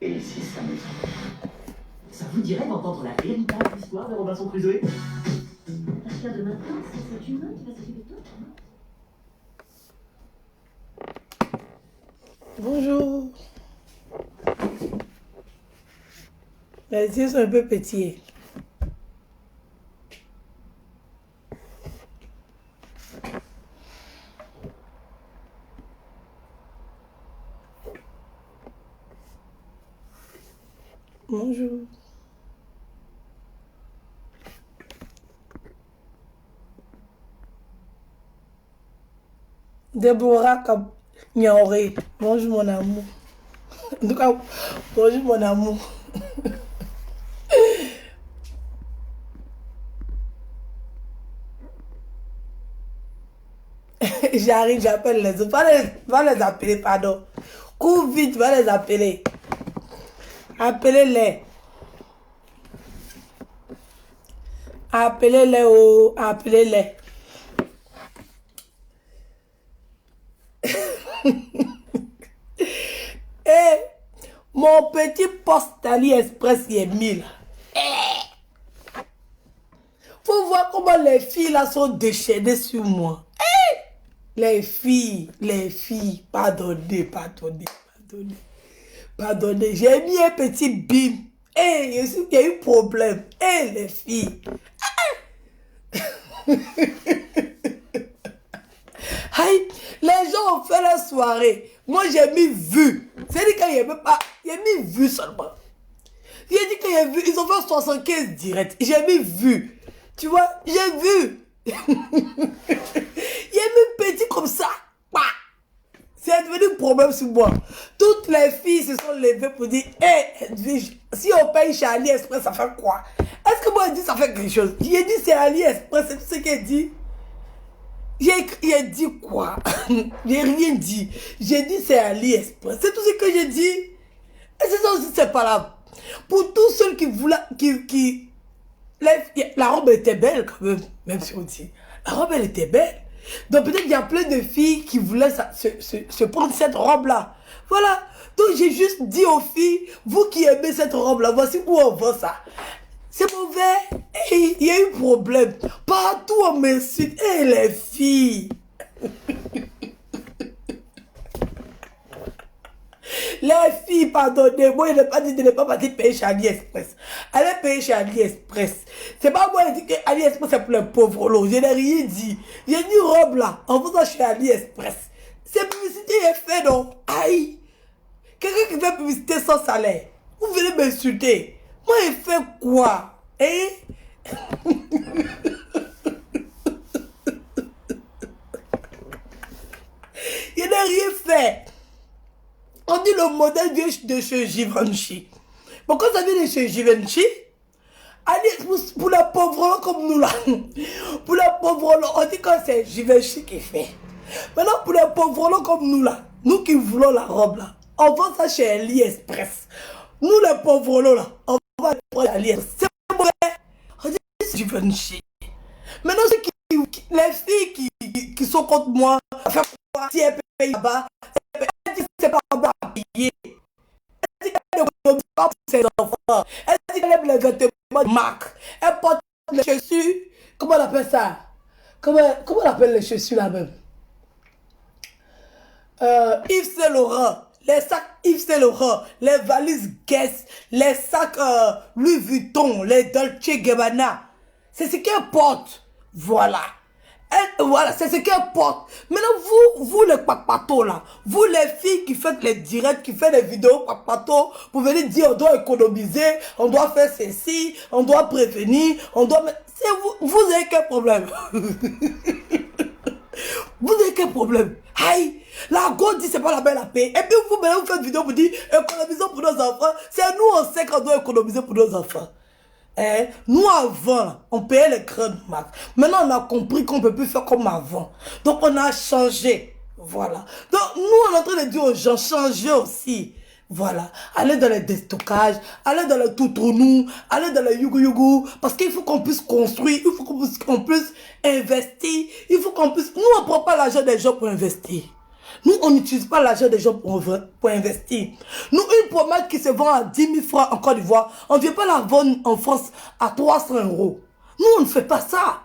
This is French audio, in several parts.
Et si ça me tente? Ça vous dirait d'entendre la véritable histoire de Robinson Crusoe? À partir de maintenant, c'est cet humain qui va s'occuper de toi. Bonjour. Les yeux sont un peu petits. Bonjour. Déborah Nyoré. Bonjour mon amour. En tout cas, bonjour mon amour. J'arrive, j'appelle les autres. Va les appeler, pardon. Cours vite, va les appeler. Appelez-les. Appelez-les, oh, appelez-les. Et mon petit poste d'AliExpress, il est 1000. Faut voir comment les filles là sont déchaînées sur moi. Les filles, pardonnez. J'ai mis un petit bim. Il y a eu problème. Les filles. Aïe, les gens ont fait la soirée. Moi, j'ai mis vu. C'est-à-dire qu'il n'y a même pas. J'ai mis vu seulement. J'ai dit qu'il y a vu. Ils ont fait 75 directs. J'ai mis vu. Tu vois, j'ai vu. Il y a mis petit comme ça. C'est devenu un problème sur moi. Toutes les filles se sont levées pour dire, Edwige, si on paye chez AliExpress, ça fait quoi? Est-ce que moi, je dis ça fait quelque chose? J'ai dit c'est AliExpress, c'est tout ce qu'elle dit. J'ai dit quoi? J'ai rien dit. J'ai dit c'est AliExpress. C'est tout ce que j'ai dit. Et c'est ça aussi, c'est pas là. Pour tous ceux qui voulaient, la robe était belle quand même si on dit. La robe, elle était belle. Donc peut-être qu'il y a plein de filles qui voulaient se prendre cette robe-là. Voilà. Donc j'ai juste dit aux filles, vous qui aimez cette robe-là, voici où on vend ça. C'est mauvais. Il y a eu problème. Partout on m'insulte. Les filles. Les filles, pardonnez-moi, je n'ai pas dit de ne pas partir payer chez AliExpress. Allez payer chez AliExpress. C'est pas moi qui dis que AliExpress c'est pour les pauvres. Je n'ai rien dit. J'ai dit robe là, en faisant chez AliExpress. C'est publicité est fait, non? Aïe. Quelqu'un qui fait publicité sans salaire. Vous venez m'insulter. Moi, il fait quoi? Il n'a rien fait. On dit le modèle vient de chez Givenchy. Pourquoi ça vient de chez Givenchy? Pour la pauvre comme nous là. Pour la pauvre, on dit que c'est Givenchy qui fait. Maintenant, pour les pauvres comme nous là, nous qui voulons la robe là, on vend ça chez AliExpress. Nous les pauvres là, on va prendre AliExpress. C'est mauvais. On dit que c'est Givenchy. Maintenant, les filles qui sont contre moi, faire quoi? Si elles payent là-bas, c'est pas bon à payer. Elle dit qu'elle ne donne pas pour ses enfants. Elle dit qu'elle aime les vêtements de marque. Elle porte les chaussures. Comment on appelle ça? Comment on appelle les chaussures là même? Yves Saint Laurent. Les sacs Yves Saint Laurent. Les valises Guess. Les sacs Louis Vuitton. Les Dolce Gabbana. C'est ce qu'elle porte. Voilà. Voilà, c'est ce qu'elle porte. Maintenant, vous les papatos là, vous les filles qui faites les directs, qui faites les vidéos papatos, vous venez dire on doit économiser, on doit faire ceci, on doit prévenir, on doit... Vous avez quel problème? Vous avez quel problème? Aïe, la go dit c'est pas la belle à payer. Et puis vous, maintenant, vous faites vidéo pour dire économisons pour nos enfants. C'est nous, on sait qu'on doit économiser pour nos enfants. Nous avant, on payait les grandes marques. Maintenant, on a compris qu'on ne peut plus faire comme avant. Donc, on a changé. Voilà. Donc, nous, on est en train de dire aux gens, changez aussi. Voilà. Allez dans les déstockages, allez dans les toutounou, allez dans les yougou-yougou. Parce qu'il faut qu'on puisse construire, il faut qu'on puisse investir, il faut qu'on puisse... Nous, on ne prend pas l'argent des gens pour investir. Nous, on n'utilise pas l'argent des gens pour investir. Nous, une pommade qui se vend à 10 000 francs en Côte d'Ivoire, on ne vient pas la vendre en France à 300 €. Nous, on ne fait pas ça.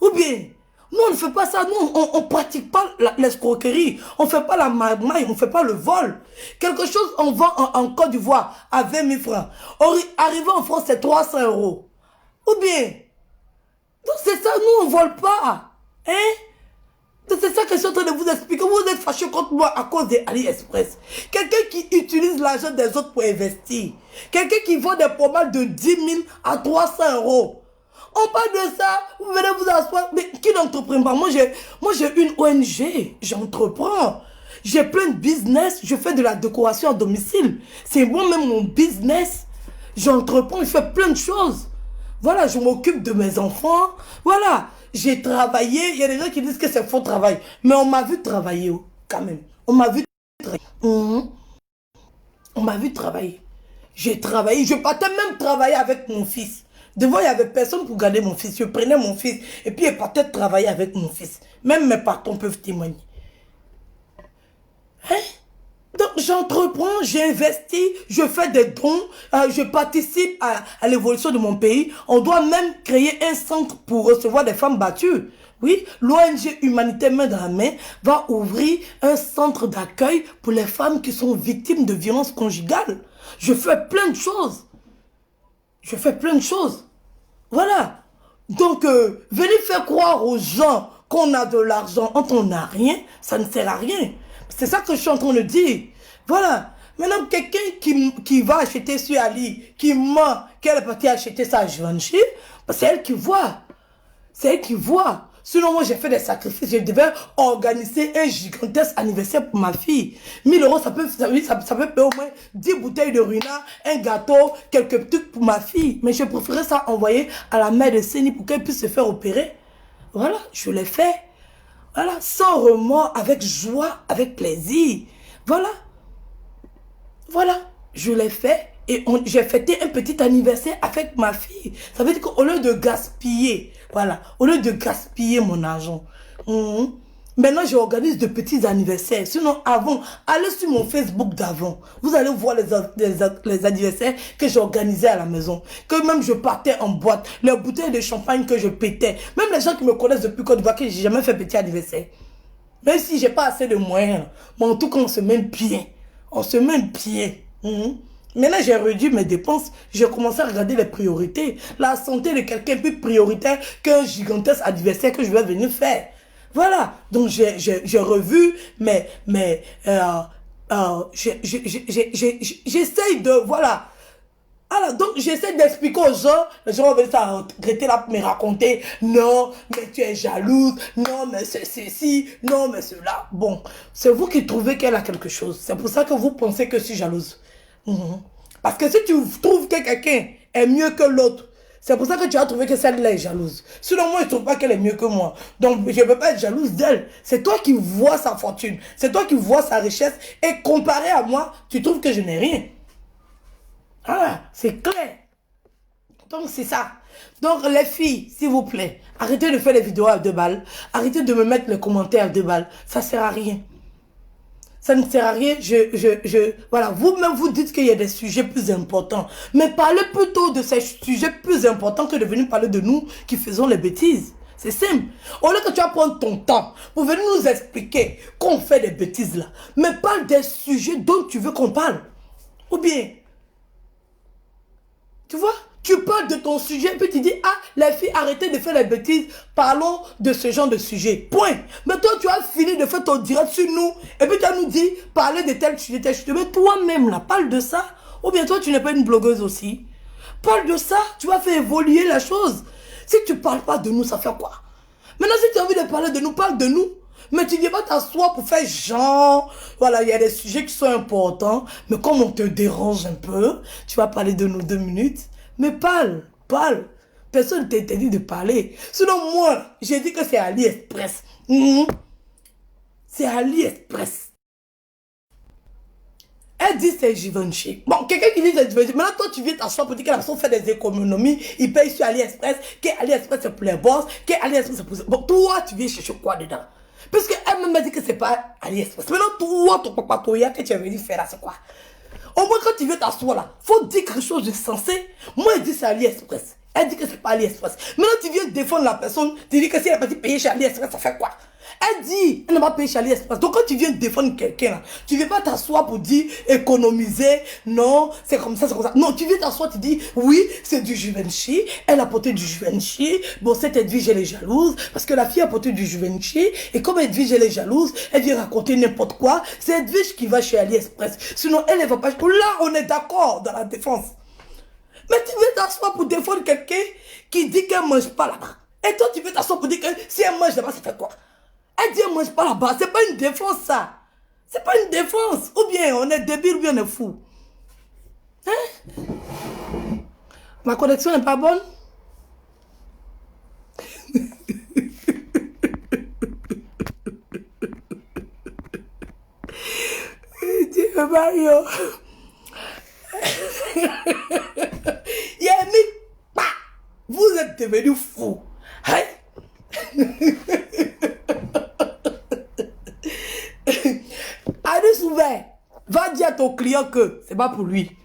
Ou bien, nous, on ne fait pas ça. Nous, on ne pratique pas l'escroquerie. On ne fait pas la maille, on ne fait pas le vol. Quelque chose, on vend en Côte d'Ivoire à 20 000 francs. Arrivé en France, c'est 300 €. Ou bien, donc c'est ça, nous, on ne vole pas. Hein? C'est ça que je suis en train de vous expliquer. Vous êtes fâchés contre moi à cause des AliExpress. Quelqu'un qui utilise l'argent des autres pour investir. Quelqu'un qui vend des pommades de 10 000 à 300 €. On parle de ça, vous venez vous asseoir. Mais qui n'entreprend pas? Moi, j'ai une ONG, j'entreprends. J'ai plein de business, je fais de la décoration à domicile. C'est moi-même mon business. J'entreprends, je fais plein de choses. Voilà, je m'occupe de mes enfants. Voilà, j'ai travaillé. Il y a des gens qui disent que c'est faux travail. Mais on m'a vu travailler quand même. On m'a vu travailler. On m'a vu travailler. J'ai travaillé. Je partais même travailler avec mon fils. Devant, il n'y avait personne pour garder mon fils. Je prenais mon fils et puis je partais travailler avec mon fils. Même mes patrons peuvent témoigner. Hein? Donc, j'entreprends, j'investis, je fais des dons, je participe à l'évolution de mon pays. On doit même créer un centre pour recevoir des femmes battues. Oui, l'ONG Humanité Main dans la Main va ouvrir un centre d'accueil pour les femmes qui sont victimes de violences conjugales. Je fais plein de choses. Je fais plein de choses. Voilà. Donc, venez faire croire aux gens qu'on a de l'argent quand on n'a rien, ça ne sert à rien. C'est ça que je suis en train de dire. Voilà. Maintenant, quelqu'un qui va acheter sur Ali, qui ment qu'elle est partie acheter ça à Givenchy, c'est elle qui voit. C'est elle qui voit. Sinon, moi, j'ai fait des sacrifices. Je devais organiser un gigantesque anniversaire pour ma fille. 1 000 €, ça peut payer au moins 10 bouteilles de Runa, un gâteau, quelques trucs pour ma fille. Mais je préférais ça envoyer à la mère de Séni pour qu'elle puisse se faire opérer. Voilà, je l'ai fait. Voilà, sans remords, avec joie, avec plaisir. Voilà. Voilà, je l'ai fait. Et j'ai fêté un petit anniversaire avec ma fille. Ça veut dire qu'au lieu de gaspiller, voilà, au lieu de gaspiller mon argent, maintenant j'organise de petits anniversaires. Sinon, avant, allez sur mon Facebook d'avant. Vous allez voir les anniversaires que j'organisais à la maison. Que même je partais en boîte, les bouteilles de champagne que je pétais. Même les gens qui me connaissent depuis Côte d'Ivoire, que j'ai jamais fait petit anniversaire. Même si j'ai pas assez de moyens, mais en tout cas, on se met bien. On se met bien. Maintenant, j'ai réduit mes dépenses. J'ai commencé à regarder les priorités. La santé de quelqu'un est plus prioritaire qu'un gigantesque anniversaire que je vais venir faire. Voilà. Donc, j'ai revu j'essaye de... Voilà. Alors, donc, j'essaie d'expliquer aux gens. Les gens vont venir s'arrêter là pour me raconter. Non, mais tu es jalouse. Non, mais c'est ceci. Non, mais cela. Bon, c'est vous qui trouvez qu'elle a quelque chose. C'est pour ça que vous pensez que je suis jalouse. Parce que si tu trouves que quelqu'un est mieux que l'autre, c'est pour ça que tu as trouvé que celle-là est jalouse. Sinon, moi, je ne trouve pas qu'elle est mieux que moi. Donc, je ne peux pas être jalouse d'elle. C'est toi qui vois sa fortune. C'est toi qui vois sa richesse. Et comparé à moi, tu trouves que je n'ai rien. Ah, c'est clair. Donc, c'est ça. Donc, les filles, s'il vous plaît, arrêtez de faire les vidéos à 2 balles. Arrêtez de me mettre les commentaires à 2 balles. Ça ne sert à rien. Ça ne sert à rien. Voilà, vous-même, vous dites qu'il y a des sujets plus importants. Mais parlez plutôt de ces sujets plus importants que de venir parler de nous qui faisons les bêtises. C'est simple. Au lieu que tu vas prendre ton temps pour venir nous expliquer qu'on fait des bêtises là, mais parle des sujets dont tu veux qu'on parle. Ou bien, tu vois, tu parles de ton sujet, puis tu dis, ah, les filles, arrêtez de faire les bêtises, parlons de ce genre de sujet. Point. Mais toi, tu as fini de faire ton direct sur nous, et puis tu as nous dit, parler de tel sujet, tel sujet. Mais toi-même, là, parle de ça. Ou bien toi, tu n'es pas une blogueuse aussi. Parle de ça, tu vas faire évoluer la chose. Si tu ne parles pas de nous, ça fait quoi? Maintenant, si tu as envie de parler de nous, parle de nous. Mais tu ne viens pas t'asseoir pour faire genre, voilà, il y a des sujets qui sont importants, mais comme on te dérange un peu, tu vas parler de nous 2 minutes. Mais parle. Personne ne t'interdit de parler. Sinon, moi, j'ai dit que c'est AliExpress. C'est AliExpress. Elle dit c'est Givenchy. Bon, quelqu'un qui dit c'est Givenchy. Maintenant, toi, tu viens t'asseoir pour dire que la personne fait des économies. Il paye sur AliExpress. Que AliExpress c'est pour les boss. Que AliExpress c'est pour... Bon, toi, tu viens chercher quoi dedans? Parce qu'elle m'a dit que c'est pas AliExpress. Maintenant, toi, ton papa, toi, que tu es venu faire là, c'est quoi? Au moins, quand tu veux t'asseoir là, faut dire quelque chose de sensé. Moi, elle dit c'est AliExpress. Elle dit que c'est pas AliExpress. Maintenant, tu viens défendre la personne, tu dis que si elle n'a pas payé chez AliExpress, ça fait quoi? Elle dit, elle n'a pas payé chez AliExpress. Donc, quand tu viens défendre quelqu'un là, tu ne viens pas t'asseoir pour dire économiser, non, c'est comme ça, c'est comme ça. Non, tu viens t'asseoir, tu dis, oui, c'est du Givenchy, elle a porté du Givenchy. Bon, cette Edwige, elle est jalouse, parce que la fille a porté du Givenchy, et comme Edwige, elle est jalouse, elle vient raconter n'importe quoi. C'est Edwige qui va chez AliExpress. Sinon, elle ne va pas. Là, on est d'accord dans la défense. Mais tu veux t'asseoir pour défendre quelqu'un qui dit qu'elle ne mange pas là-bas. Et toi, tu veux t'asseoir pour dire que si elle mange là-bas, ça fait quoi? Elle dit, elle ne mange pas là-bas. C'est pas une défense, ça. C'est pas une défense. Ou bien on est débile, ou bien on est fou. Hein? Ma connexion n'est pas bonne? Dieu Mario. Yémi, vous êtes devenu fou. Hein? Allez ouvert, va dire à ton client que c'est pas pour lui.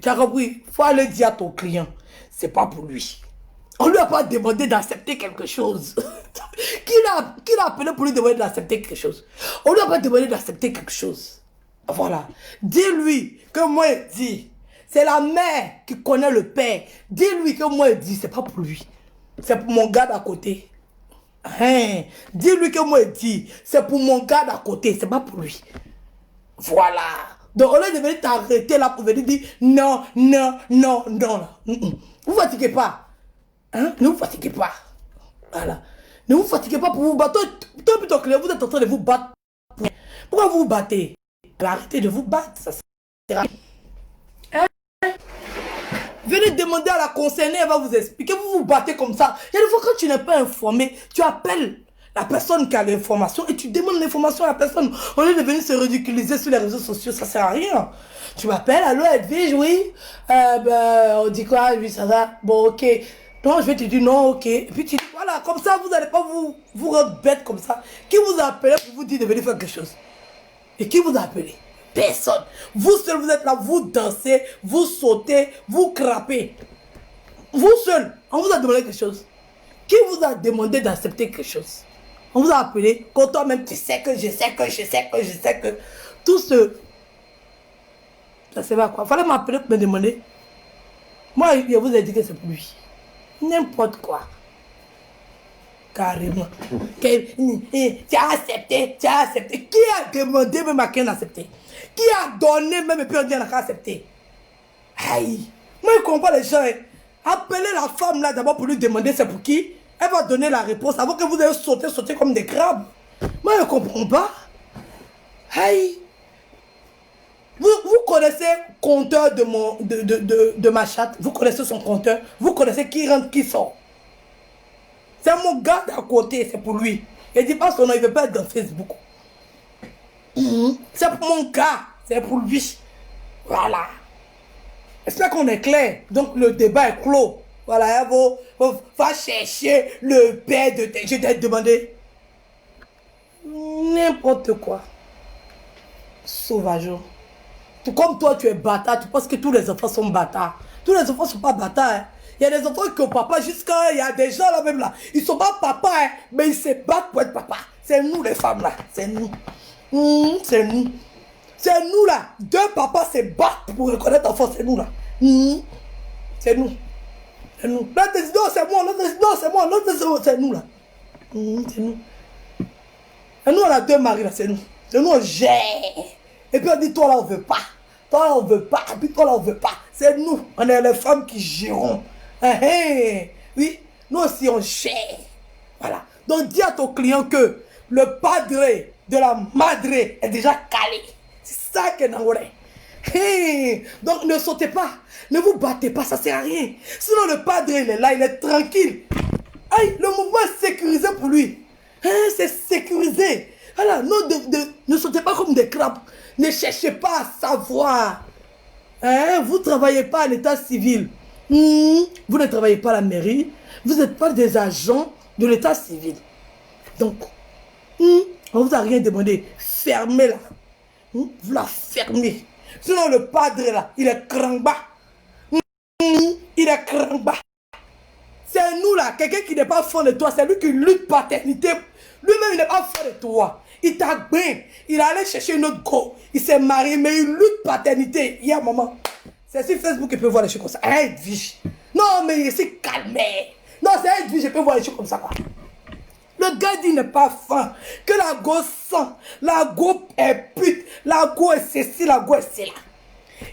Tu as compris? Faut aller dire à ton client, c'est pas pour lui. On lui a pas demandé d'accepter quelque chose. Qui l'a appelé pour lui demander d'accepter quelque chose? On lui a pas demandé d'accepter quelque chose. Voilà. Dis-lui que moi il dit, c'est la mère qui connaît le père. Dis-lui que moi il dit, c'est pas pour lui. C'est pour mon gars d'à côté. Hein? Dis-lui que moi il dit, c'est pour mon gars d'à côté, c'est pas pour lui. Voilà. Donc on lieu de venir t'arrêter là pour venir dire non, non, non, non. Là. Vous fatiguez pas. Hein? Ne vous fatiguez pas. Voilà. Ne vous fatiguez pas pour vous battre. Toi et ton client, vous êtes en train de vous battre. Pourquoi vous vous battez? Arrêtez de vous battre. Ça sert à rien. Hein? Venez demander à la concernée, elle va vous expliquer. Vous vous battez comme ça. Et des fois, quand tu n'es pas informé, tu appelles la personne qui a l'information et tu demandes l'information à la personne. Au lieu de venir se ridiculiser sur les réseaux sociaux, ça sert à rien. Tu m'appelles, allô Edwige, oui. On dit quoi? Oui, ça va. Bon, ok. Non, je vais te dire non, ok. Et puis tu dis, voilà, comme ça, vous n'allez pas vous rendre bête comme ça. Qui vous a appelé pour vous dire de venir faire quelque chose? Et qui vous a appelé? Personne. Vous seul, vous êtes là, vous dansez, vous sautez, vous crapez. Vous seul, on vous a demandé quelque chose. Qui vous a demandé d'accepter quelque chose? On vous a appelé, quand toi-même tu sais que je sais que tout ce... Ça ne sert à quoi? Fallait m'appeler pour me demander. Moi, je vous ai dit que c'est pour lui. N'importe quoi. Carrément. Tu as accepté, tu as accepté. Qui a demandé même à quelqu'un d'accepter? Qui a donné même et puis on dit qu'on a accepté? Aïe. Moi, je comprends les gens. Appelez la femme là d'abord pour lui demander c'est pour qui. Elle va donner la réponse avant que vous ayez sauté comme des crabes. Moi, je ne comprends pas. Aïe. Vous connaissez le compteur de ma chatte. Vous connaissez son compteur. Vous connaissez qui rentre, qui sort. C'est mon gars d'à côté, c'est pour lui. Il ne dit pas son nom, il ne veut pas être dans Facebook. C'est pour mon gars, c'est pour lui. Voilà. J'espère qu'on est clair. Donc le débat est clos. Voilà, va chercher le père de tes... Je t'ai demandé. N'importe quoi. Sauvage. Tout comme toi, tu es bâtard. Tu penses que tous les enfants sont bâtards. Tous les enfants ne sont pas bâtards. Hein. Il y a des enfants qui ont papa jusqu'à... Il y a des gens là même là. Ils ne sont pas papa, hein, mais ils se battent pour être papa. C'est nous les femmes là. C'est nous. C'est nous. C'est nous là. Deux papas se battent pour reconnaître l'enfant. C'est nous là. C'est nous. C'est nous. L'autre dit non, c'est moi. L'autre dit non, c'est moi. L'autre dit c'est nous là. C'est nous. Et nous on a deux maris là. C'est nous. C'est nous on gère. Et puis on dit toi là on veut pas. Toi là on veut pas. Et puis toi là on veut pas. C'est nous. On est les femmes qui gérons. Oui. Nous aussi on gère. Voilà. Donc dis à ton client que le padre de la madre est déjà calé. C'est ça que nous avons. Donc ne sautez pas. Ne vous battez pas, ça sert à rien. Sinon le padre il est là, il est tranquille. Aïe, le mouvement est sécurisé pour lui. C'est sécurisé. Voilà, ne sautez pas comme des crabes. Ne cherchez pas à savoir. Vous ne travaillez pas à l'état civil. Vous ne travaillez pas à la mairie. Vous n'êtes pas des agents de l'état civil. Donc, On vous a rien demandé. Fermez-la. Vous la fermez. Sinon, le padre là, il est crangba. Il est crangba. C'est nous là, quelqu'un qui n'est pas fort de toi, c'est lui qui lutte paternité. Lui-même, il n'est pas fort de toi. Il t'a bien. Il est allé chercher une autre go. Il s'est marié, mais il lutte paternité. Il y a un moment. C'est sur Facebook qu'il peut voir les choses comme ça. Edwige. Non, mais il s'est calmé. Non, c'est Edwige, je peux voir les choses comme ça. Quoi. Le gars dit n'est pas fin. Que la go sent. La go est pute. La go est ceci, la go est cela.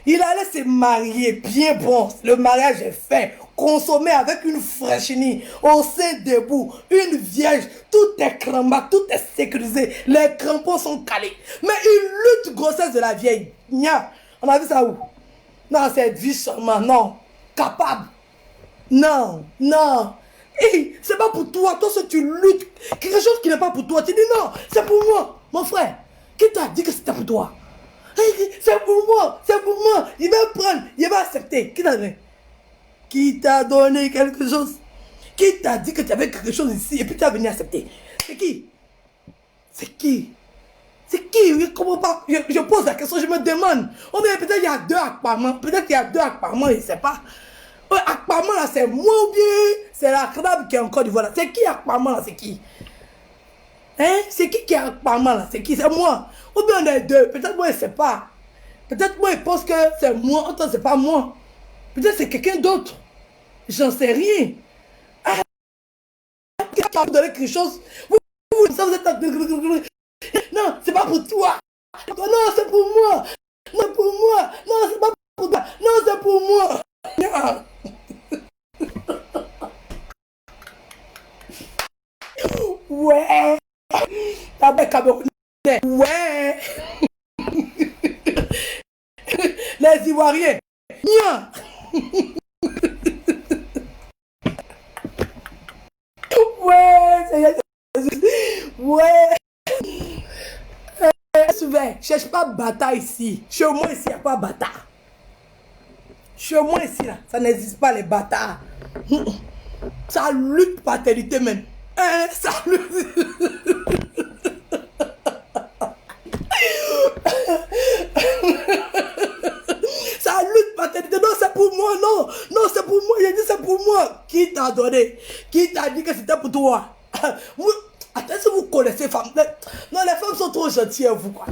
Il allait se marier, bien bon. Le mariage est fait. Consommé avec une fraîchenie. Au sein debout. Une vierge. Tout est cramba, tout est sécurisé. Les crampons sont calés. Mais il lutte grossesse de la vieille. Nya. On a vu ça où? Non, c'est vie seulement. Non. Capable. Non. Non. Hey, c'est pas pour toi. Toi, si tu luttes, quelque chose qui n'est pas pour toi, tu dis non, c'est pour moi. Mon frère, qui t'a dit que c'était pour toi? Hey, c'est pour moi, c'est pour moi. Il va prendre, il va accepter. Qui t'a donné? Qui t'a donné quelque chose? Qui t'a dit que tu avais quelque chose ici et puis tu as venu accepter? C'est qui? C'est qui? C'est qui? Je comprends pas. Je pose la question, je me demande. Oh, mais peut-être il y a deux apparemment. Peut-être qu'il y a deux apparemment, je ne sais pas. Apparemment là, c'est moi ou bien c'est la crabe qui est encore du voilà. C'est qui apparemment là? C'est qui? Hein? C'est qui est apparemment là? C'est qui? C'est moi. Ou bien on est deux. Peut-être moi, je ne sais pas. Peut-être moi, il pense que c'est moi. Autant, c'est pas moi. Peut-être c'est quelqu'un d'autre. J'en sais rien. Ah, quelqu'un donné quelque chose. Vous êtes... Non, c'est pas pour toi. Non, c'est pour moi. Non, pour moi. Non, c'est pas pour toi. Non, c'est pour moi. Non. Ouais. T'as Camerounais. Ouais. Les Ivoiriens. Nia. Ouais. Ouais. Souvent, cherche pas bâtard ici. Chez moi ici, il n'y a pas bâtard. Chez moi ici, là, ça n'existe pas les bâtards. Ça lutte paternité même. Hein, ça lutte. Ça lutte paternité. Non, c'est pour moi, non. Non, c'est pour moi. J'ai dit c'est pour moi. Qui t'a donné? Qui t'a dit que c'était pour toi? Attends, si vous connaissez les femmes. Non, les femmes sont trop gentilles à vous, quoi.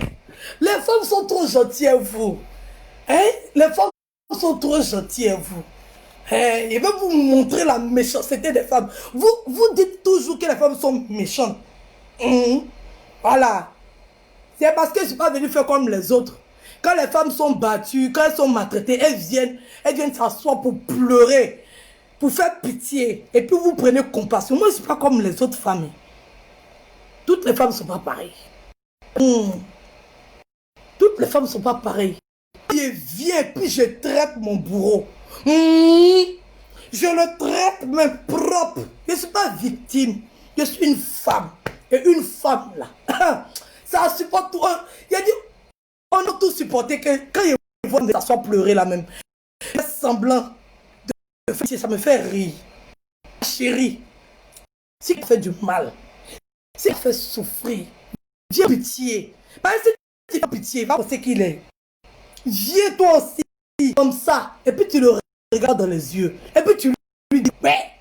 Les femmes sont trop gentilles à vous. Hein? Les femmes sont trop gentilles à vous. Hein? Il va vous montrer la méchanceté des femmes. Vous dites toujours que les femmes sont méchantes. Voilà. C'est parce que je ne suis pas venu faire comme les autres. Quand les femmes sont battues, quand elles sont maltraitées, elles viennent s'asseoir pour pleurer, pour faire pitié. Et puis vous prenez compassion. Moi, je ne suis pas comme les autres femmes. Toutes les femmes ne sont pas pareilles. Toutes les femmes ne sont pas pareilles. Je viens, puis je traite mon bourreau. Je le traite même propre. Je ne suis pas victime. Je suis une femme. Et une femme, là, ça supporte tout. Il a dit, on a tous supporté que quand ils voient s'asseoir pleurer là même, semblant de faire, ça me fait rire. Chérie, si tu fais du mal, si tu fais souffrir, viens pitié. Parce que si tu fais pitié, va penser qu'il est. Viens toi aussi, comme ça. Et puis tu le regardes dans les yeux. Et puis tu lui dis, ouais.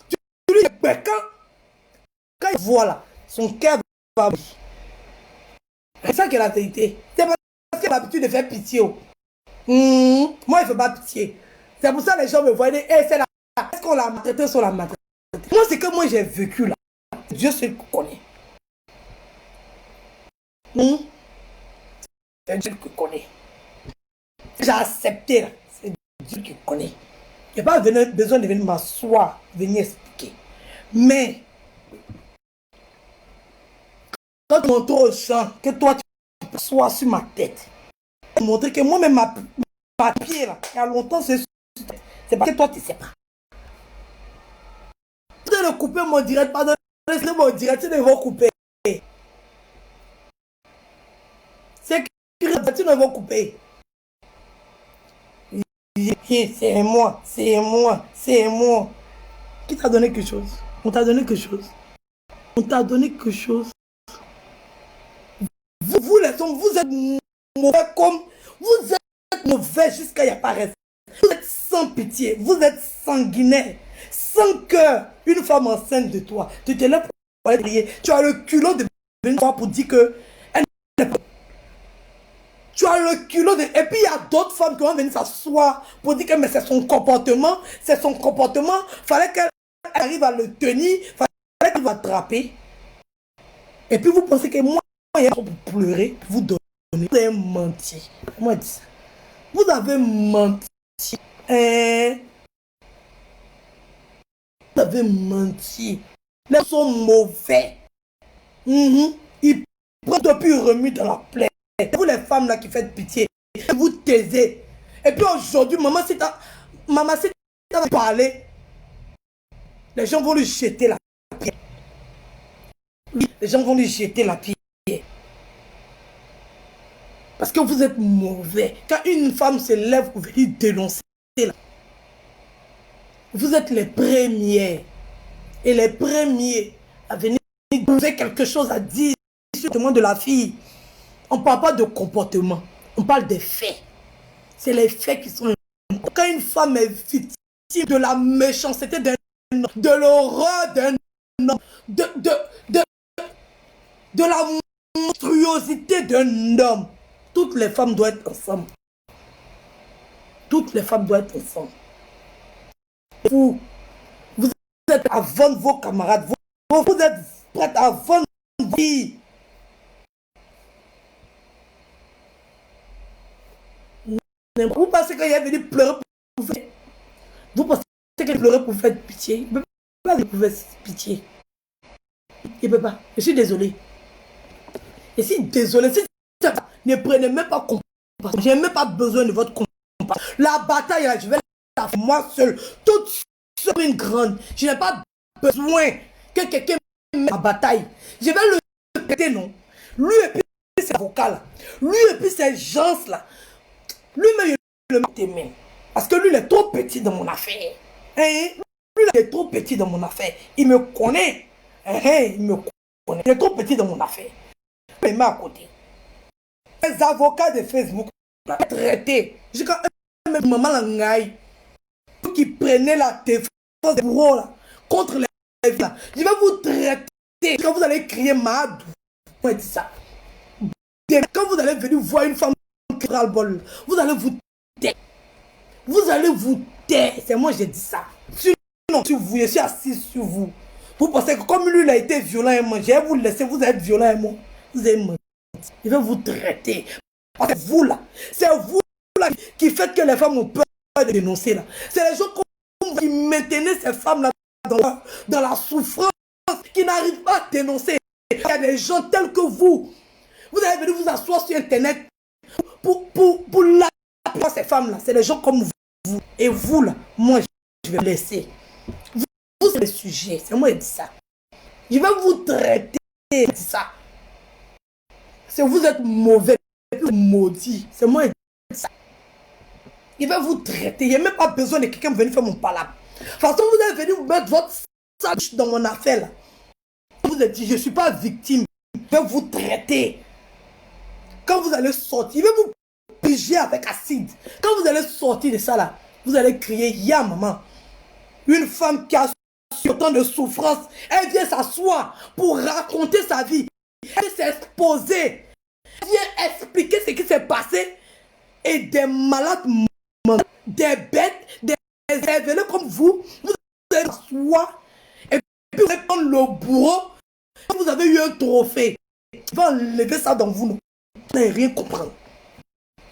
Tu lui dis, ouais, quand il voit là, son cœur va. C'est ça qui est la vérité. C'est parce qu'il a l'habitude de faire pitié. Moi, il ne fait pas pitié. C'est pour ça que les gens me voient et disent, hey, c'est là. Est-ce qu'on l'a maltraité ou on l'a maltraité? Moi, c'est que moi, j'ai vécu là. Dieu seul connaît. C'est Dieu qui connaît. J'ai accepté là. C'est Dieu qui connaît. Il n'y a pas besoin de venir m'asseoir, venir expliquer. Mais, quand tu montres aux gens que toi, tu peux s'asseoir sur ma tête, montrer que moi-même, ma pied là, il y a longtemps, c'est parce que toi, tu ne sais pas. Tu dois couper mon direct, pardon, laisse-le mon direct, tu dois couper. C'est que tu dois couper. C'est moi, c'est moi, c'est moi. Qui t'a donné quelque chose? On t'a donné quelque chose. On t'a donné quelque chose. garçons, vous êtes mauvais comme... Vous êtes mauvais jusqu'à y apparaître. Vous êtes sans pitié, vous êtes sanguinaire, sans cœur. Une femme enceinte de toi, tu te lèves pour aller prier. Tu as le culot de venir pour dire que... Tu as le culot de... Et puis il y a d'autres femmes qui vont venir s'asseoir pour dire que mais c'est son comportement. C'est son comportement. Fallait qu'elle arrive à le tenir. Fallait qu'elle va attraper. Et puis vous pensez que moi, il y a pour pleurer, vous donner. Vous avez menti. Moi, dis ça. Vous avez menti. Vous avez menti. Les gens sont mauvais. Ils prennent depuis remis dans la plaie. Vous les femmes là qui faites pitié, vous taisez. Et puis aujourd'hui, maman si t'as parlé, les gens vont lui jeter la pierre. Les gens vont lui jeter la pierre. Parce que vous êtes mauvais. Quand une femme se lève pour venir dénoncer, vous êtes les premiers. Et les premiers à venir faire quelque chose à dire sur le témoin de la fille. On ne parle pas de comportement, on parle des faits. C'est les faits qui sont importants. Quand une femme est victime de la méchanceté d'un homme, de l'horreur d'un homme, de la monstruosité d'un homme, toutes les femmes doivent être ensemble. Toutes les femmes doivent être ensemble. Vous êtes à vendre vos camarades, vous êtes prêts à vendre vos filles. Vous pensez qu'il est venu pleurer pour faire... Vous pensez qu'il pleurait pour faire pitié? Il ne peut pas pour faire pitié. Il ne peut pas. Je suis désolé. Et si désolé, si ne prenez même pas compassion. Je n'ai même pas besoin de votre compassion. La bataille, là, je vais la faire moi seul. Toute seule, une grande. Je n'ai pas besoin que quelqu'un mette la bataille. Je vais le traiter, non? Lui et puis ces avocats là. Lui et puis ces gens là. Lui-même, il le met. Parce que lui, il est trop petit dans mon affaire. Lui, il est trop petit dans mon affaire. Il me connaît. Il me connaît. Il est trop petit dans mon affaire. Il met à côté. Les avocats de Facebook, traités. J'ai quand même maman l'angaï. Qui prenaient la défense des bourreaux là, contre les là. Je vais vous traiter. Quand vous allez crier Madou. Moi, dis ça. Quand vous allez venir voir une femme qui prend le bol, vous allez vous taire. Vous allez vous taire. C'est moi j'ai dit ça. Sinon, sur vous, je suis assis sur vous. Vous pensez que comme lui il a été violent et moi, je vais vous laisser, vous êtes violent et moi. Vous allez menti. Je vais vous traiter. Parce que vous là, c'est vous là qui faites que les femmes ont peur de dénoncer là. C'est les gens qui maintenez ces femmes là dans la souffrance, qui n'arrivent pas à dénoncer. Il y a des gens tels que vous. Vous allez venir vous asseoir sur internet pour la ces femmes là. C'est des gens comme vous. Et vous là, moi je vais laisser. Vous c'est le sujet. C'est moi qui dis ça. Je vais vous traiter. Je dis ça. Si vous êtes mauvais, maudit. C'est moi qui dis ça. Il va vous traiter. Il n'y a même pas besoin de quelqu'un venir faire mon palabre. De toute façon, vous allez venir vous mettre votre sac dans mon affaire là. Vous avez dit, je ne suis pas victime. Je vais vous traiter. Quand vous allez sortir, il va vous piger avec acide. Quand vous allez sortir de ça là, vous allez crier, ya maman. Une femme qui a autant de souffrance, elle vient s'asseoir pour raconter sa vie. Elle s'est exposée. Elle vient expliquer ce qui s'est passé. Et des malades, des bêtes, des révélés comme vous allez s'asseoir. Et puis vous allez prendre le bourreau. Vous avez eu un trophée. Il va enlever ça dans vous. Vous n'allez rien comprendre.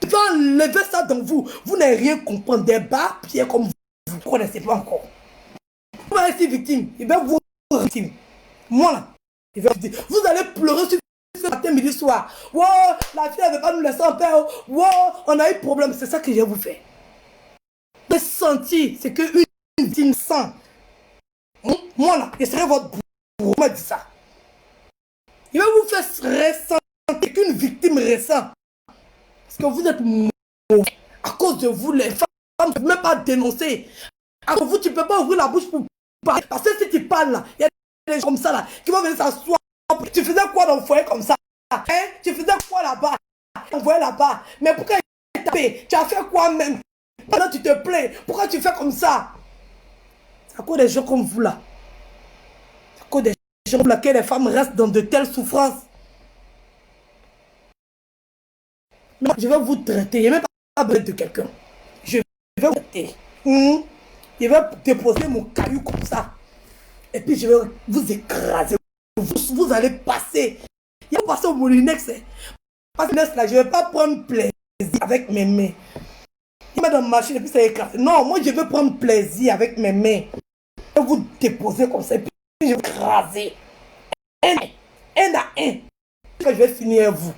Il va enlever ça dans vous. Vous n'allez rien comprendre. Des bas-pieds comme vous. Vous ne connaissez pas encore. Vous allez être victime. Il va vous victime. Moi là. Il va dire, vous allez pleurer sur ce matin, midi, soir. Wow, la fille n'avait pas nous laisser en paix. Wow, on a eu problème. C'est ça que je vais vous faire. Vous avez senti ce qu'une victime sent. Moi là, je serai votre bourreau. On m'a dit ça. Il va vous faire ressentir qu'une victime ressent. Parce que vous êtes mauvais. À cause de vous, les femmes ne peuvent même pas dénoncer. À cause de vous, tu ne peux pas ouvrir la bouche pour parler. Parce que si tu parles là, il y a des gens comme ça là qui vont venir s'asseoir. Tu faisais quoi dans le foyer comme ça? Hein? Tu faisais quoi là-bas? On voyait là-bas. Mais pourquoi il t'a tapé? Tu as fait quoi même? Pendant tu te plains. Pourquoi tu fais comme ça? C'est à cause des gens comme vous là. C'est à cause des gens comme lesquels les femmes restent dans de telles souffrances. Non, je vais vous traiter. Il n'y a même pas besoin de quelqu'un. Je vais vous traiter. Je vais déposer mon caillou comme ça. Et puis je vais vous écraser. Vous allez passer. Il va passer au moulinex. Parce que là, je ne vais pas prendre plaisir avec mes mains. Il m'a dans ma machine et puis ça écrase. Non, moi je veux prendre plaisir avec mes mains. Je vais vous déposer comme ça et puis je vais écraser. Un à un. Que je vais finir vous.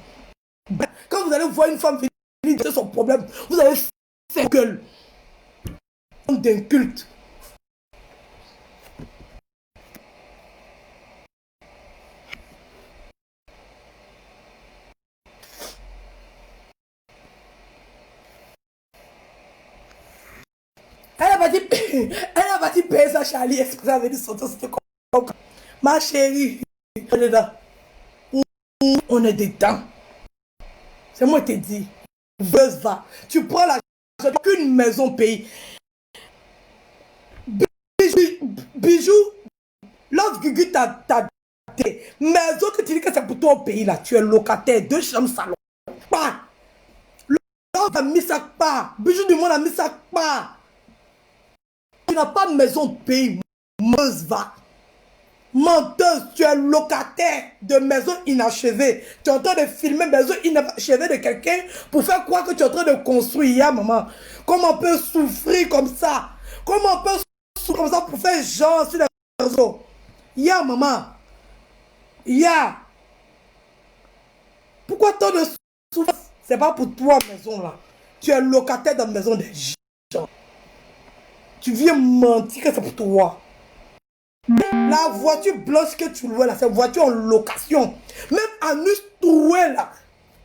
Quand vous allez voir une femme finir de son problème, vous allez faire gueule. D'inculte. Elle a pas dit payer ça, Charlie. Est-ce que vous avez dit sortir ce comme ma chérie? On est dedans. On est dedans. C'est moi qui te dis. Va. Tu prends la qu'une maison pays. Bijou. Lorsque Gugu t'a maison que tu dis que c'est pour toi au pays là. Tu es locataire, 2 chambres salon. Pas. L'homme a mis ça pas. Bijou du monde a mis ça pas. Tu n'as pas maison de pays, meuse va. Menteuse, tu es locataire de maison inachevée. Tu es en train de filmer maison inachevée de quelqu'un pour faire croire que tu es en train de construire, maman. Comment on peut souffrir comme ça? Comment on peut souffrir comme ça pour faire genre sur les réseaux? Maman. Pourquoi tant de souffrance? C'est pas pour toi, maison là. Tu es locataire dans la maison des gens. Tu viens mentir que c'est pour toi. La voiture blanche que tu louais là, c'est une voiture en location. Même Anus troué là,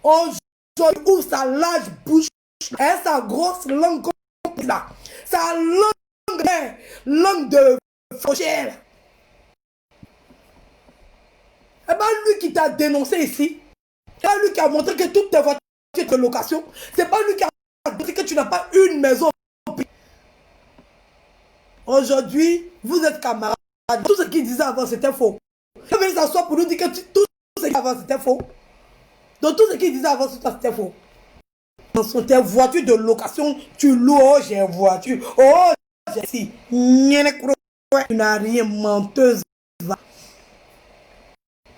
aujourd'hui ouvre sa large bouche et sa grosse langue comme là. Sa langue de fauchère. Et bien lui qui t'a dénoncé ici, c'est lui qui a montré que toutes tes voitures sont de location. C'est pas lui qui a montré que tu n'as pas une maison. Aujourd'hui, vous êtes camarades. Tout ce qu'il disait avant, c'était faux. Il venait s'asseoir pour nous dire que tout ce qu'il disait avant, c'était faux. Donc tout ce qu'il disait avant, c'était faux. Dans tes voitures de location, tu loues, oh j'ai une voiture, oh j'ai si. Tu n'as rien, menteuse.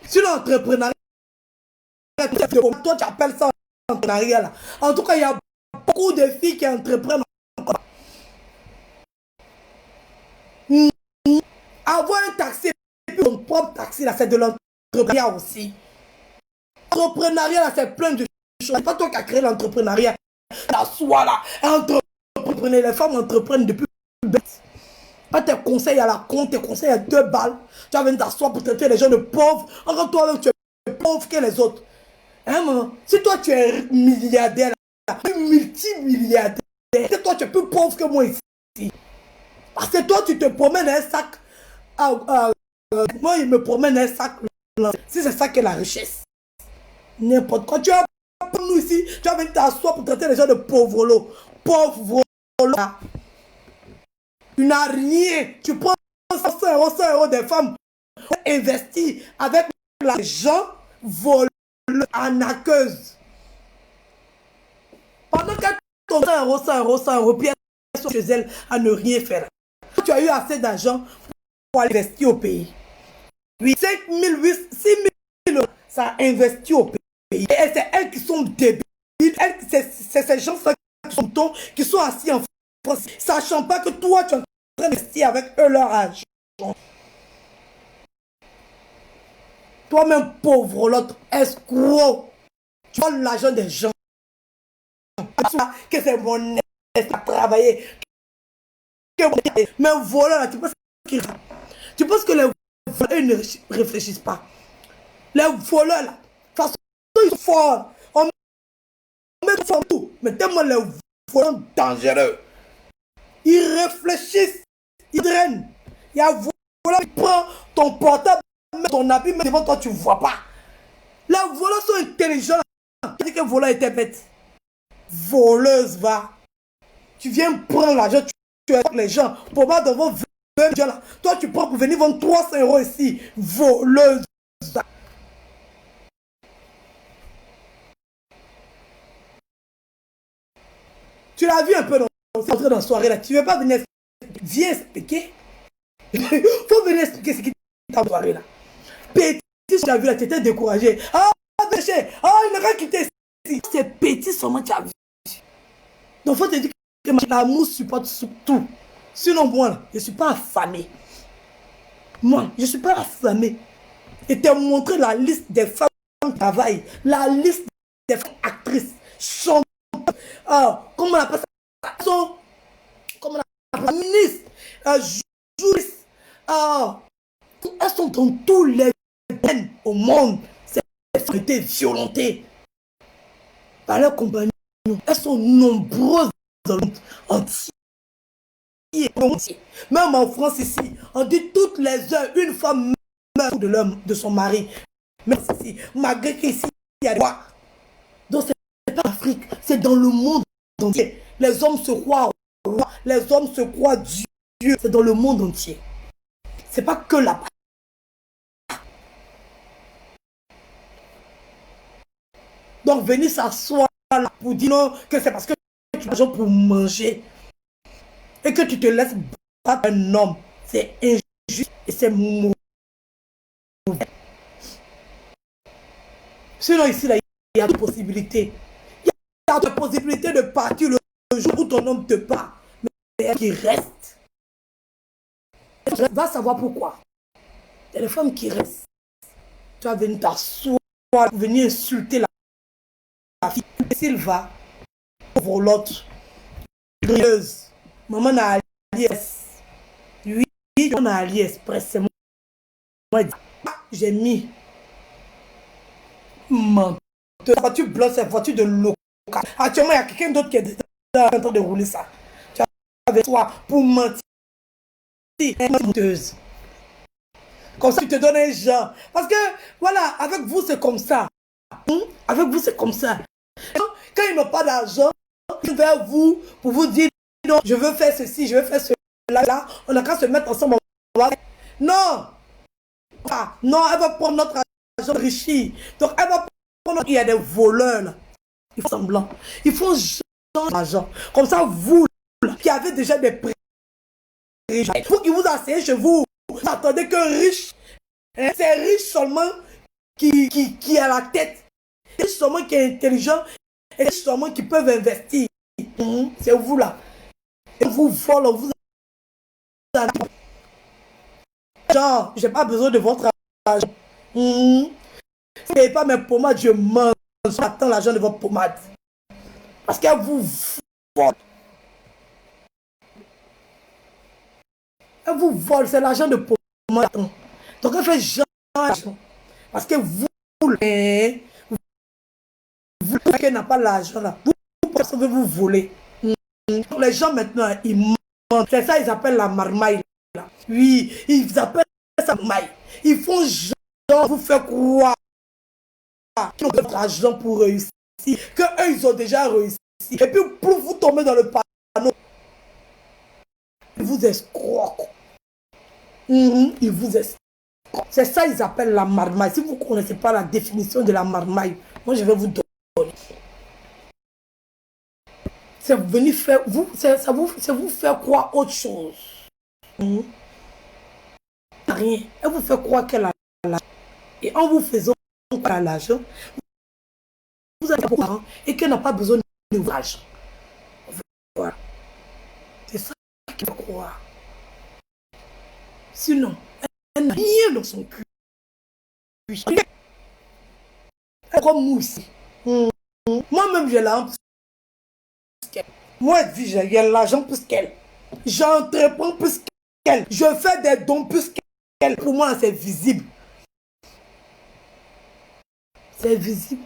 Sur l'entrepreneuriat, toi tu appelles ça entrepreneuriat là. En tout cas, il y a beaucoup de filles qui entreprennent. Avoir un taxi et puis ton propre taxi là, c'est de l'entrepreneuriat aussi. L'entrepreneuriat là, c'est plein de choses. C'est pas toi qui as créé l'entrepreneuriat. T'assois là, entreprenez. Les femmes entreprennent depuis bête. Pas tes conseils à la con, tes conseils à 2 balles. Tu vas venir t'asseoir pour traiter les gens de pauvres. Encore toi-même, tu es pauvre que les autres. Hein, maman? Si toi tu es milliardaire, multimilliardaire, c'est toi tu es plus pauvre que moi ici. Parce que toi tu te promènes un sac. Moi, il me promène un sac. Si c'est ça que la richesse. N'importe quoi. Tu vas pour nous ici, tu vas venir t'asseoir pour traiter les gens de pauvres lots. Pauvres lots. Tu n'as rien. Tu prends 100 euros des femmes. Investis avec l'argent voleur, arnaqueuse. Pendant que ton 100 euros, puis elles sont chez elles à ne rien faire. Tu as eu assez d'argent pour investir au pays. 5 000, 6 000 euros, ça a investi au pays. Et c'est elles qui sont débiles. C'est ces gens qui sont assis en France, sachant pas que toi, tu es en train d'investir avec eux leur argent. Toi-même, pauvre, l'autre, escroc. Tu vois l'argent des gens. Que c'est mon à travailler. Mais voilà, tu penses que les voleurs ne réfléchissent pas. Les voleurs, là, de toute façon, ils sont forts. On met fort tout. Mais tellement les voleurs dangereux. Ils réfléchissent. Ils drainent. Il y a un voleur qui prend ton portable, met ton habit, mais devant toi, tu ne vois pas. Les voleurs sont intelligents. Tu dis que voleur était bête. Voleuse, va. Tu viens prendre l'argent, tu es avec les gens. Pour pas devoir 20 gens là. Toi, tu prends pour venir vendre 300 € ici. Voleuse. Tu l'as vu un peu dans la soirée là. Tu ne veux pas venir expliquer. Viens expliquer. Il faut venir expliquer ce qui est dans la soirée là. Petit, tu as vu là, tu étais découragé. Ah, péché. Ah, il n'a qu'à quitter ici. C'est petit seulement tu as vu. Donc, il faut te dire que l'amour supporte tout. Sinon, moi, je ne suis pas affamé. Moi, je ne suis pas affamé. Et te montrer la liste des femmes qui travaillent, la liste des femmes actrices, chantantes, comment on appelle ça, comment on appelle ça, ministres, juristes, elles sont dans tous les domaines au monde. Ces femmes ont été violentées par leurs compagnons. Elles sont nombreuses dans le monde entier. Même en France ici, on dit toutes les heures, une femme meurt de son mari. Même ici, malgré qu'ici, il y a des droits. Donc c'est pas l'Afrique, c'est dans le monde entier. Les hommes se croient rois, les hommes se croient Dieu. C'est dans le monde entier. C'est pas que là-bas. Donc venir s'asseoir là pour dire non, que c'est parce que tu as l'argent pour manger et que tu te laisses battre un homme, c'est injuste et c'est mauvais. Sinon ici, là, il y a des possibilités. Il y a des possibilités de partir le jour où ton homme te part. Mais elle qui reste. Va savoir pourquoi. Il y a des femmes qui restent. Tu vas venir t'asseoir, venir insulter la fille. S'il va, pour l'autre, grilleuse. Maman a AliExpress. Oui, on a AliExpress. C'est moi. J'ai mis. La voiture bloque, c'est la voiture de local. Actuellement, il y a quelqu'un d'autre qui est en train de rouler ça. Tu as avec toi pour mentir. Menteuse. Comme ça, tu te donnes un genre. Parce que, voilà, avec vous, c'est comme ça. Avec vous, c'est comme ça. Quand ils n'ont pas d'argent, ils viennent vers vous pour vous dire non, je veux faire ceci, je veux faire cela. Là, on n'a qu'à se mettre ensemble. Non! Non, elle va prendre notre argent enrichi. Donc, elle va prendre. Il y a des voleurs là. Ils font semblant. Ils font genre d'argent. Comme ça, vous là, qui avez déjà des prix. Vous qui vous asseyez chez vous, vous attendez qu'un riche, c'est riche seulement qui a la tête, riche seulement qui est intelligent, et riche seulement qui peuvent investir. C'est vous là. Et vous volez, on vous genre, j'ai pas besoin de votre argent. Si vous ne payez pas mes pommades, je mange. J'attends l'argent de votre pommade. Parce qu'elle vous vole. Elle vous vole, c'est l'argent de pommade. Donc elle fait genre l'argent. Parce que vous qu'elle n'a pas l'argent là. Vous pouvez vous voler. Les gens maintenant, ils mentent. C'est ça, ils appellent la marmaille. Là. Oui, ils appellent ça marmaille. Ils font genre vous faire croire qu'ils ont votre argent pour réussir. Qu'eux, ils ont déjà réussi. Et puis, pour vous tomber dans le panneau, ils vous escroquent. Ils vous escroquent. C'est ça, ils appellent la marmaille. Si vous ne connaissez pas la définition de la marmaille, moi, je vais vous donner. C'est venir faire, c'est vous faire croire autre chose. Rien. Elle vous fait croire qu'elle a l'argent. Et en vous faisant croire à l'argent, vous avez parents et qu'elle n'a pas besoin de l'ouvrage. Voilà. C'est ça qu'il faut croire. Sinon, elle n'a rien dans son cul. Elle est comme nous ici. Moi-même, j'ai l'argent plus qu'elle. Moi, je dis, j'ai l'argent plus qu'elle. J'entreprends plus qu'elle. Je fais des dons plus qu'elle. Pour moi, c'est visible. C'est visible.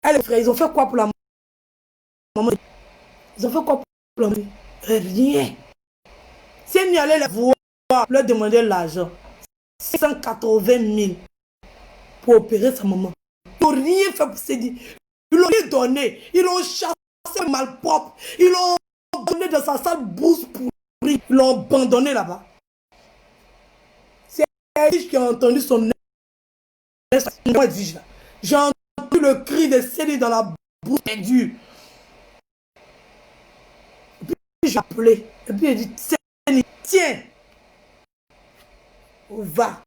Elle, frère, ils ont fait quoi pour la maman? Ils ont fait quoi pour la maman? Rien. Si elle n'y allait la voir, leur demander l'argent. 180 000 pour opérer sa maman. Ils n'ont rien fait pour se dire. Ils l'ont rien donné. Ils l'ont chassé malpropre. Ils l'ont donné dans sa salle bourse pourrie. Ils l'ont abandonné là-bas. C'est elle qui a entendu son j'ai entendu le cri de Céline dans la bouche perdue. Et puis j'ai appelé. Et puis il dit, Céline, tiens. Va.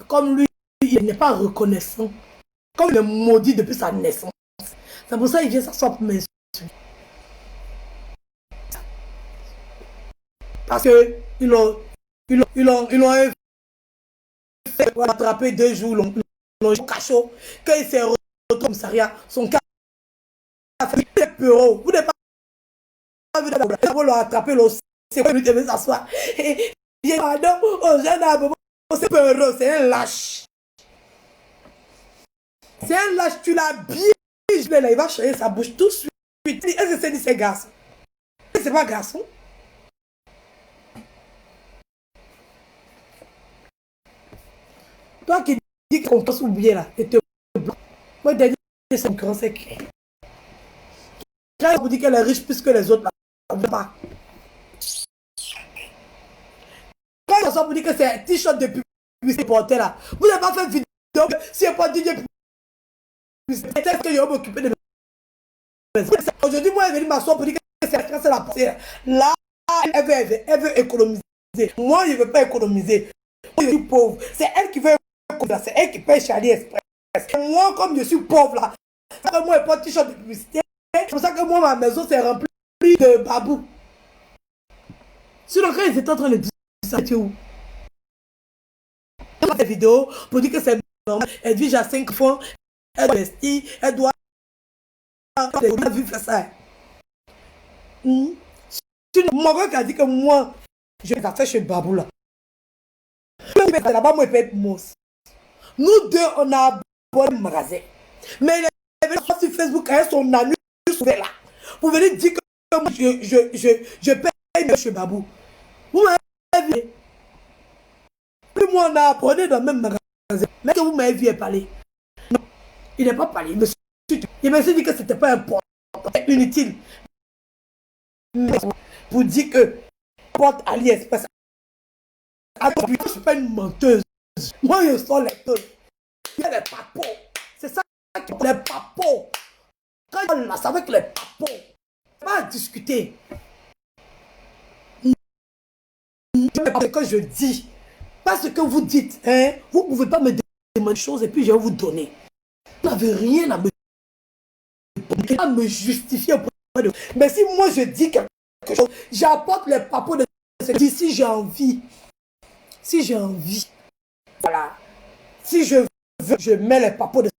Comme lui, il n'est pas reconnaissant. Comme il est maudit depuis sa naissance. C'est pour ça qu'il vient s'asseoir pour m'insulter. Parce que ils l'ont attrapé 2 jours, l'ont au cachot. Quand il s'est retrouvé au commissariat, son cas a fait des peureaux. Vous n'avez pas vu l'on l'a attrapé, c'est quoi lui devait s'asseoir. Et il dit pardon au jeune homme, c'est peureux, c'est un lâche. C'est un lâche, tu l'as bien. Il va changer sa bouche tout de suite. Est-ce que c'est garçon? C'est pas garçon? Toi qui dis qu'on peut s'oublier là, et te bloque. Moi, dernier, c'est une concurrence claire. Quand vous dites qu'elle est riche plus que les autres, là, ça ne veut pas. Quand on vous dit que c'est un t-shirt de publicité porté là, vous n'avez pas fait vidéo, si elle pas dit de publicité, peut-être que je vais m'occuper de mes. Aujourd'hui, moi, elle est venue m'asseoir pour dire que c'est la pensée. Là, elle veut économiser. Moi, je ne veux pas économiser. Moi, je suis pauvre. C'est elle qui veut économiser. C'est elle qui paye chez AliExpress. Et moi, comme je suis pauvre là, c'est que moi, je pas de t-shirt de publicité. C'est pour ça que moi, ma maison s'est remplie de babou. Sinon, quand ils étaient en train de dire ça, tu es où? Elle fait des vidéos pour dire que c'est normal. Elle vit à 5 fois. Elle doit investir. Elle doit. Elle a vu faire ça. Sinon, moi, qui a dit que moi, je vais faire chez Babou là. Là-bas, moi, je peux être mousse. Nous deux, on a abonné le magasin. Mais il est venu sur Facebook avec son ami là. Pour venir dire que moi, je paye chez Babou. Vous m'avez vu. Puis moi, on a abonné dans le même magasin. Mais que vous m'avez vu parler. Non, il n'est pas parlé. Il me dit que c'était pas important. C'est inutile. Pour dire que porte AliExpress. Je ne suis pas une menteuse. Moi, je sors les deux. Il y a les papos. C'est ça qui les papos. Quand il y a ça avec les papos, pas à discuter. Ce que je dis, pas ce que vous dites. Hein? Vous ne pouvez pas me demander des choses et puis je vais vous donner. Vous n'avez rien à me justifier. Mais si moi je dis quelque chose, j'apporte les papos de ce que je dis. Si j'ai envie. Si j'ai envie, voilà. Si je veux, je mets les papos de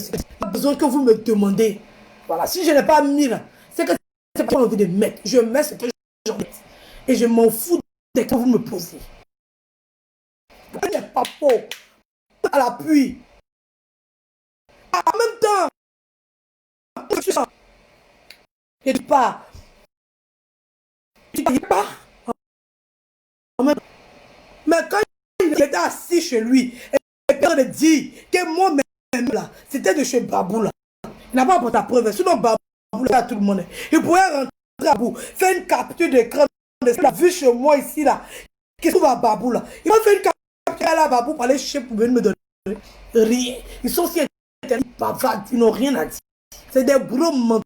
ce que je dis. Pas besoin que vous me demandez. Voilà. Si je n'ai pas mis là, c'est que c'est pas envie de mettre. Je mets ce que je mets. Et je m'en fous dès que vous me posez. Les papos à l'appui. En même temps, je dis pas. Je dis pas. Mais quand il était assis chez lui, et il a dit que moi, même là, c'était de chez Babou là. Il n'a pas apporté la preuve. Sinon, Babou là, tout le monde. Il pourrait rentrer à Babou, faire une capture d'écran de ce qu'il a vu chez moi ici là. Qu'est-ce qu'on va à Babou là? Il va faire une capture à Babou pour aller chez pour venir me donner rien. Ils sont si bavards, ils n'ont rien à dire. C'est des gros menteurs.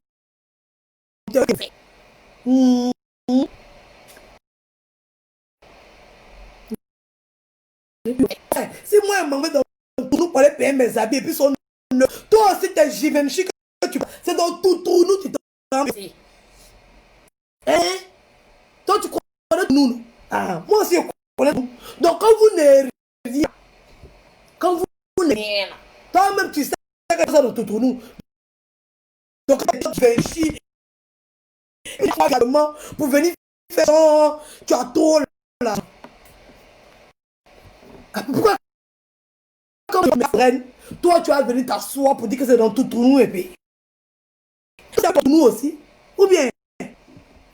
Si moi, je m'en vais dans le trou pour aller payer mes habits et puis son. Toi aussi, t'es Givenchy que tu. C'est dans tout trou, nous, tu t'en. Hein? Toi, tu connais nous. Ah, moi aussi, je connais nous. Donc, quand vous n'êtes rien, quand vous n'êtes rien, toi-même, tu sais que c'est dans tout trou, nous. Donc, Givenchy, pour venir faire ça, tu as trop l'argent. Pourquoi quand je me freine, toi tu vas venir t'asseoir pour dire que c'est dans tout nous et puis c'est pour nous aussi? Ou bien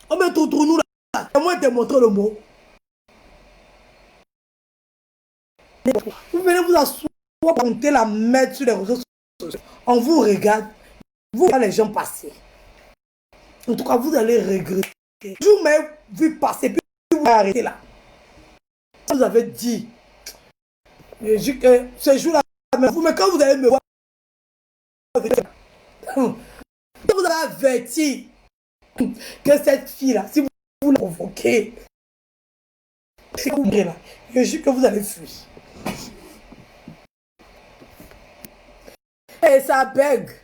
on me mettre autour de nous là. Et moi, te montrer le mot. Vous venez vous asseoir, monter la mettre sur les réseaux sociaux. On vous regarde. Vous voyez les gens passer. En tout cas, vous allez regretter. Je vous m'avez vu passer, puis vous allez arrêter là. Vous avez dit, ce jour-là, mais quand vous allez me voir, vous avez averti que cette fille-là, si vous la provoquez, je jure que vous allez fuir. Et ça bug.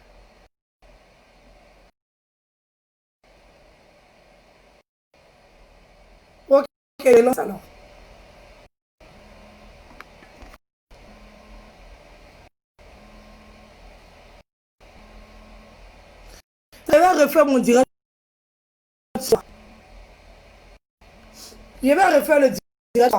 Ok, lance alors. Je vais refaire mon direct. Je vais refaire le direct.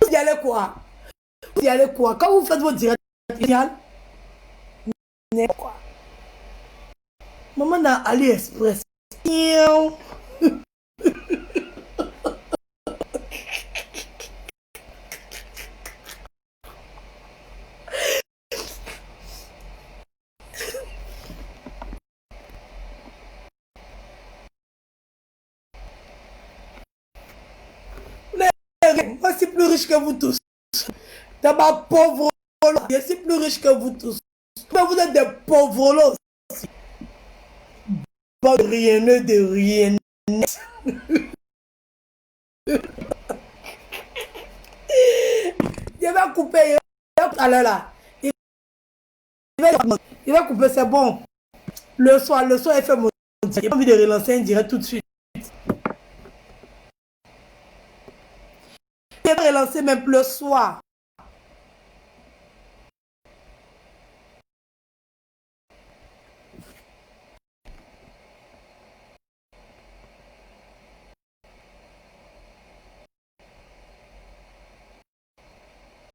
Vous y allez quoi? Vous y allez quoi? Quand vous faites votre direct initial, quoi? Maman dans AliExpress. Moi, je suis plus riche que vous tous. Dans ma pauvre, je suis plus riche que vous tous. Mais vous êtes des pauvres là aussi. Pas de rien, de rien. Je vais couper. Alors là. Il va couper, c'est bon. Le soir, il fait mon direct. J'ai envie de relancer un direct tout de suite. Je vais relancer même le soir.